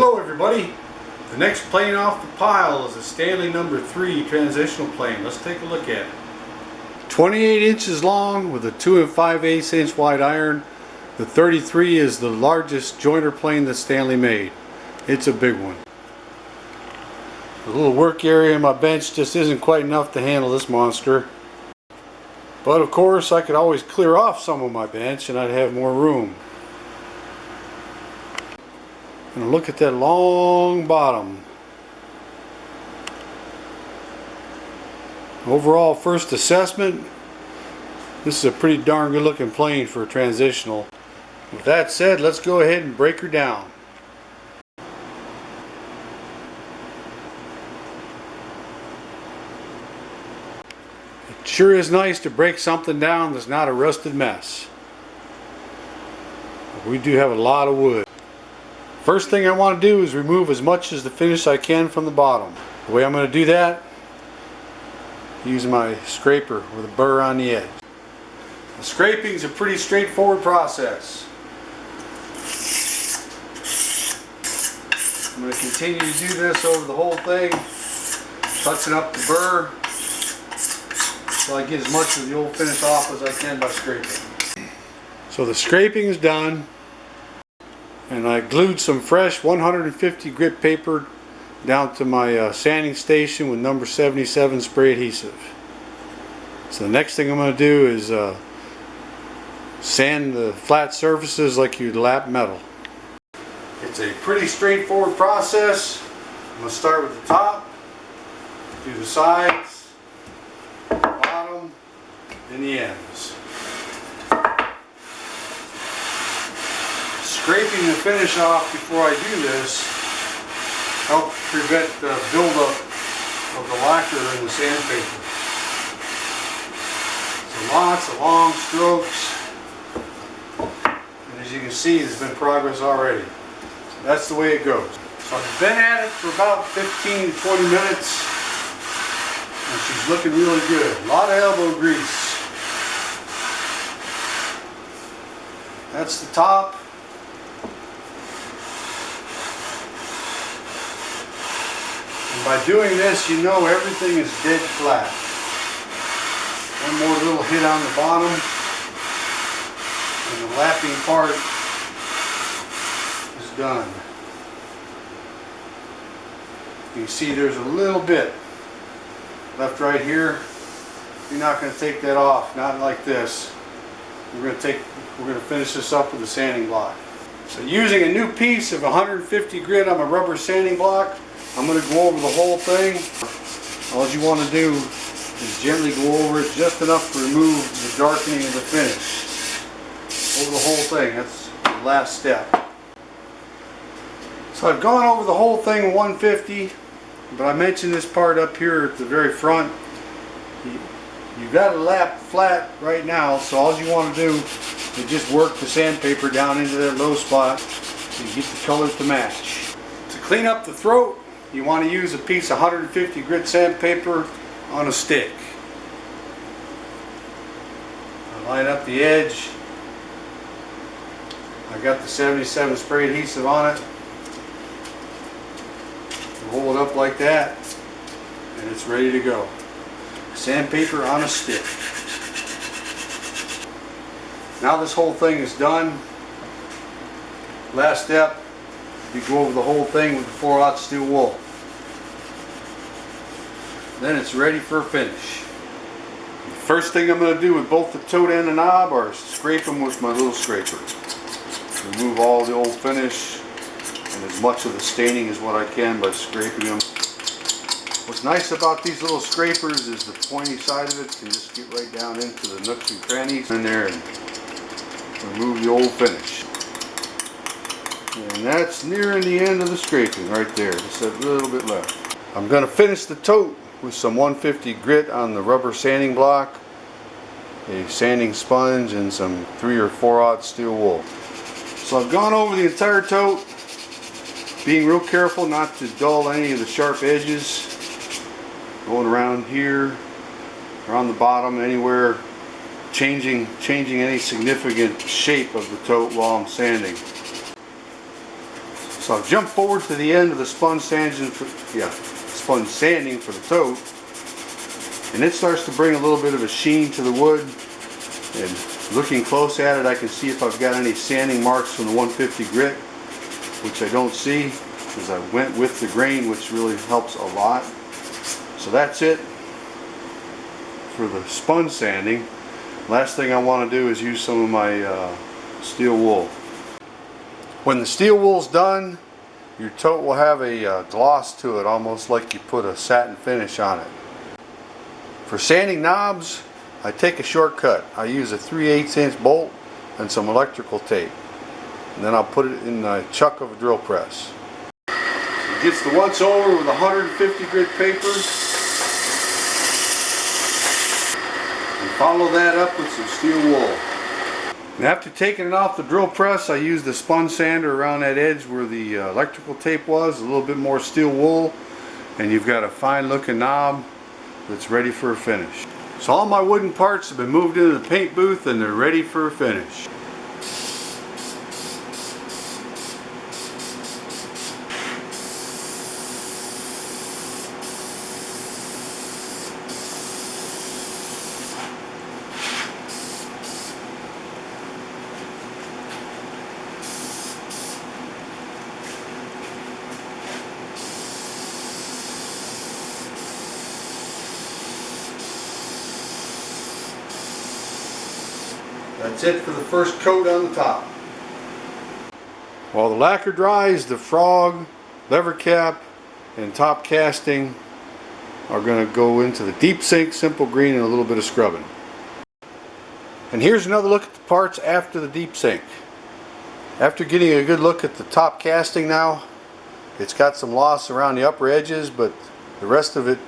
Hello everybody. The next plane off the pile is a Stanley number 3 transitional plane. Let's take a look at it. 28 inches long with a 2 5/8 inch wide iron. The 33 is the largest jointer plane that Stanley made. It's a big one. The little work area in my bench just isn't quite enough to handle this monster. But of course I could always clear off some of my bench and I'd have more room. And look at that long bottom. Overall first assessment, this is a pretty darn good looking plane for a transitional. With that said, let's go ahead and break her down. It sure is nice to break something down that's not a rusted mess. We do have a lot of wood. First thing I want to do is remove as much as the finish I can from the bottom. The way I'm going to do that, using my scraper with a burr on the edge. The scraping is a pretty straightforward process. I'm going to continue to do this over the whole thing, touching up the burr so I get as much of the old finish off as I can by scraping. So the scraping is done, and I glued some fresh 150 grit paper down to my sanding station with number 77 spray adhesive. So the next thing I'm going to do is sand the flat surfaces like you'd lap metal. It's a pretty straightforward process. I'm going to start with the top, do the sides, the bottom, and the ends. Scraping the finish off before I do this helps prevent the buildup of the lacquer in the sandpaper. So lots of long strokes, and as you can see, there's been progress already. So that's the way it goes. So I've been at it for about 15 to 20 minutes, and she's looking really good. A lot of elbow grease. That's the top. And by doing this, you know everything is dead flat. One more little hit on the bottom, and the lapping part is done. You can see there's a little bit left right here. You're not going to take that off, not like this. We're going to finish this up with a sanding block. So using a new piece of 150 grit on my rubber sanding block, I'm going to go over the whole thing. All you want to do is gently go over it just enough to remove the darkening of the finish. Over the whole thing, that's the last step. So I've gone over the whole thing with 150, but I mentioned this part up here at the very front. You've got to lap flat right now, so all you want to do is just work the sandpaper down into that low spot and get the colors to match. To clean up the throat, you want to use a piece of 150 grit sandpaper on a stick. Line up the edge. I got the 77 spray adhesive on it. Roll it up like that, and it's ready to go. Sandpaper on a stick. Now this whole thing is done. Last step, you go over the whole thing with the 4/0 steel wool. Then it's ready for a finish. The first thing I'm going to do with both the tote and the knob are scrape them with my little scraper. Remove all the old finish and as much of the staining as what I can by scraping them. What's nice about these little scrapers is the pointy side of it can just get right down into the nooks and crannies in there and remove the old finish. And that's nearing the end of the scraping right there. Just a little bit left. I'm going to finish the tote with some 150 grit on the rubber sanding block, a sanding sponge, and some 3 or 4/0 steel wool. So I've gone over the entire tote, being real careful not to dull any of the sharp edges. Going around here, around the bottom, anywhere, changing any significant shape of the tote while I'm sanding. So I'll jump forward to the end of the sponge sanding for the tote, and it starts to bring a little bit of a sheen to the wood. And looking close at it, I can see if I've got any sanding marks from the 150 grit, which I don't see because I went with the grain, which really helps a lot. So that's it for the sponge sanding. Last thing I want to do is use some of my steel wool. When the steel wool's done, your tote will have a gloss to it, almost like you put a satin finish on it. For sanding knobs, I take a shortcut. I use a 3/8 inch bolt and some electrical tape. And then I'll put it in a chuck of a drill press. It gets the once over with 150 grit paper. And follow that up with some steel wool. And after taking it off the drill press, I use the sponge sander around that edge where the electrical tape was, a little bit more steel wool, and you've got a fine looking knob that's ready for a finish. So all my wooden parts have been moved into the paint booth and they're ready for a finish. That's it for the first coat on the top. While the lacquer dries, the frog, lever cap, and top casting are going to go into the deep sink, simple green, and a little bit of scrubbing. And here's another look at the parts after the deep sink. After getting a good look at the top casting now, it's got some loss around the upper edges, but the rest of it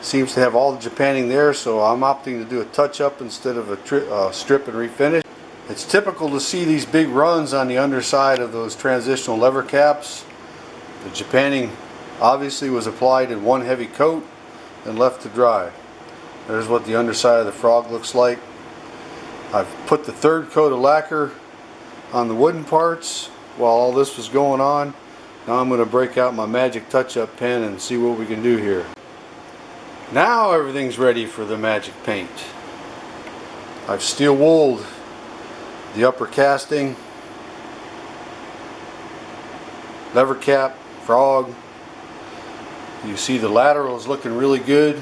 seems to have all the japanning there, so I'm opting to do a touch-up instead of a strip and refinish. It's typical to see these big runs on the underside of those transitional lever caps. The japanning obviously was applied in one heavy coat and left to dry. There's what the underside of the frog looks like. I've put the third coat of lacquer on the wooden parts while all this was going on. Now I'm going to break out my magic touch-up pen and see what we can do here. Now everything's ready for the magic paint. I've steel wooled the upper casting, lever cap, frog. You see the lateral is looking really good.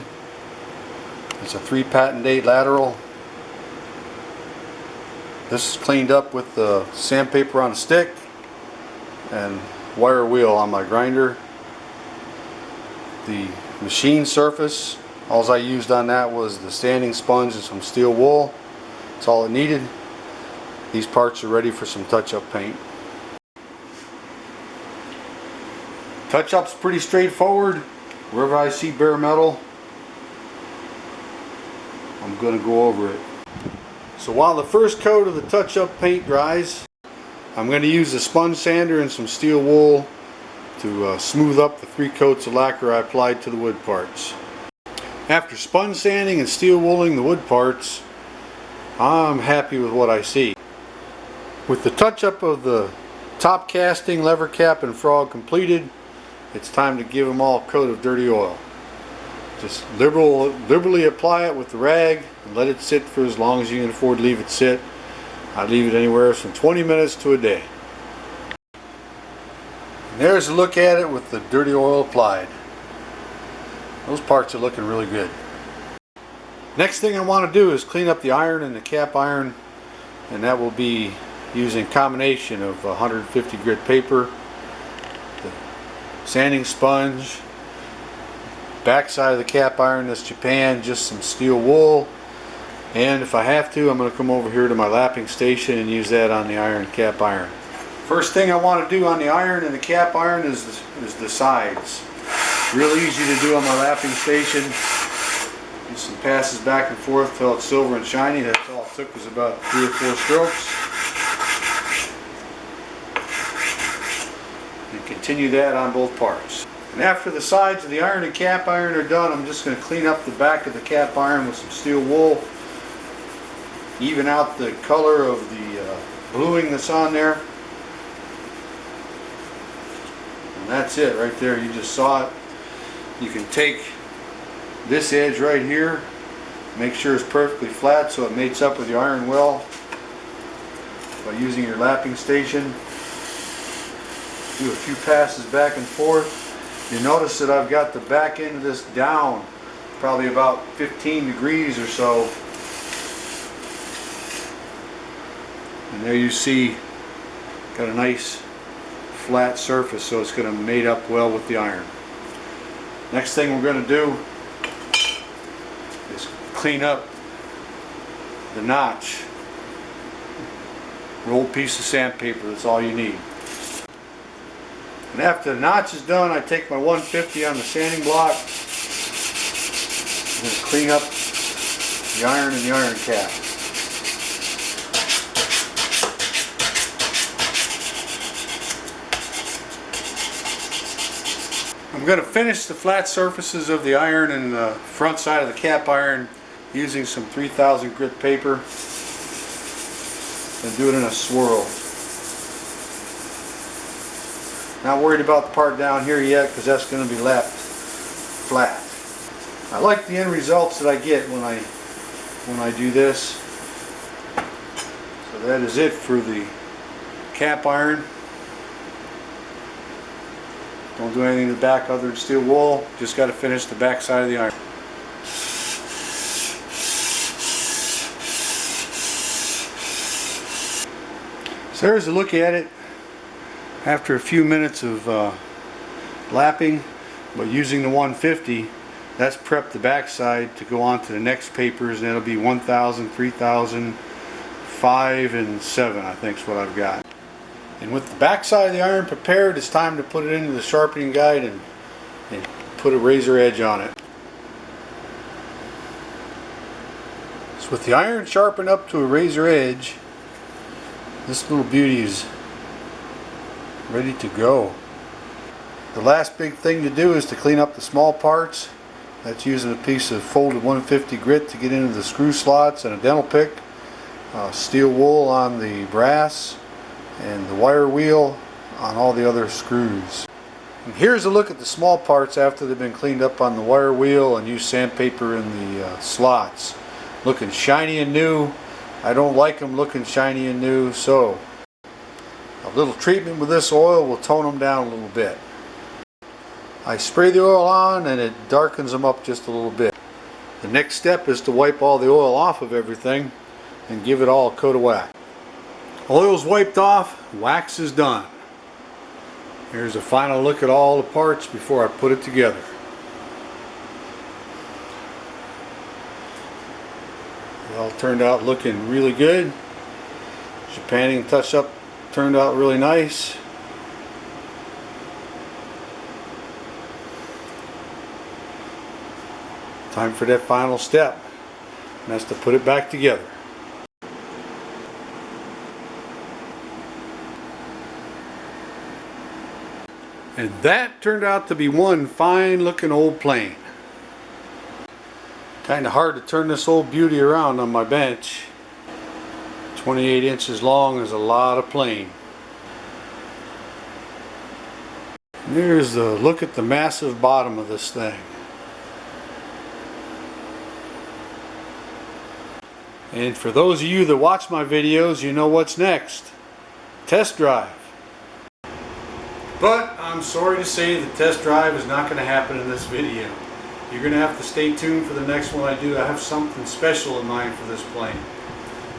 It's a 3 patent date lateral. This is cleaned up with the sandpaper on a stick and wire wheel on my grinder. The machine surface, all I used on that was the sanding sponge and some steel wool. That's all it needed. These parts are ready for some touch-up paint. Touch-up's pretty straightforward. Wherever I see bare metal, I'm going to go over it. So while the first coat of the touch-up paint dries, I'm going to use a sponge sander and some steel wool to smooth up the 3 coats of lacquer I applied to the wood parts. After sponge sanding and steel wooling the wood parts, I'm happy with what I see. With the touch-up of the top casting, lever cap, and frog completed, it's time to give them all a coat of dirty oil. Just liberally apply it with the rag and let it sit for as long as you can afford to leave it sit. I leave it anywhere from 20 minutes to a day. And there's a look at it with the dirty oil applied. Those parts are looking really good. Next thing I want to do is clean up the iron and the cap iron, and that will be using a combination of 150 grit paper, the sanding sponge, backside of the cap iron, this Japan, just some steel wool, and if I have to, I'm going to come over here to my lapping station and use that on the iron cap iron. First thing I want to do on the iron and the cap iron is the sides. Real easy to do on my lapping station. Just some passes back and forth till it's silver and shiny. That's all it took, was about 3 or 4 strokes. And continue that on both parts. And after the sides of the iron and cap iron are done, I'm just going to clean up the back of the cap iron with some steel wool. Even out the color of the bluing that's on there. And that's it right there. You just saw it. You can take this edge right here, make sure it's perfectly flat so it mates up with the iron well by using your lapping station. Do a few passes back and forth. You notice that I've got the back end of this down probably about 15 degrees or so. And there you see, got a nice flat surface, so it's going to mate up well with the iron. Next thing we're going to do is clean up the notch. Rolled piece of sandpaper, that's all you need. And after the notch is done, I take my 150 on the sanding block. I'm going to clean up the iron and the iron cap. I'm going to finish the flat surfaces of the iron and the front side of the cap iron using some 3000 grit paper and do it in a swirl. Not worried about the part down here yet because that's going to be lapped flat. I like the end results that I get when I do this. So that is it for the cap iron. Don't do anything to the back other than steel wool. Just got to finish the back side of the iron. So there's a look at it after a few minutes of lapping, but using the 150, that's prepped the back side to go on to the next papers, and it'll be 1000, 3000, 5, and 7 I think is what I've got. And with the back side of the iron prepared, it's time to put it into the sharpening guide and put a razor edge on it. So with the iron sharpened up to a razor edge, this little beauty is ready to go. The last big thing to do is to clean up the small parts. That's using a piece of folded 150 grit to get into the screw slots and a dental pick, steel wool on the brass, and the wire wheel on all the other screws. And here's a look at the small parts after they've been cleaned up on the wire wheel and used sandpaper in the slots. Looking shiny and new. I don't like them looking shiny and new, so a little treatment with this oil will tone them down a little bit. I spray the oil on and it darkens them up just a little bit. The next step is to wipe all the oil off of everything and give it all a coat of wax. Oil's wiped off, wax is done. Here's a final look at all the parts before I put it together. It all turned out looking really good. Japanning and touch up turned out really nice. Time for that final step, and that's to put it back together. And that turned out to be one fine looking old plane. Kind of hard to turn this old beauty around on my bench. 28 inches long is a lot of plane. And there's the look at the massive bottom of this thing. And for those of you that watch my videos, you know what's next. Test drive. But I'm sorry to say the test drive is not going to happen in this video. You're going to have to stay tuned for the next one I do. I have something special in mind for this plane.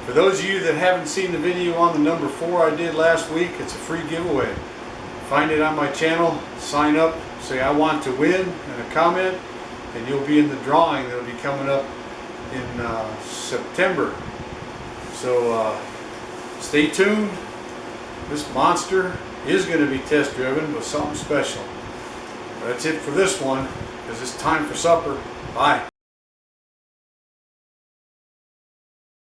For those of you that haven't seen the video on the number 4 I did last week, it's a free giveaway. Find it on my channel, sign up, say I want to win, and a comment, and you'll be in the drawing that will be coming up in September. So stay tuned. This monster is going to be test driven with something special. But that's it for this one, because it's time for supper. Bye.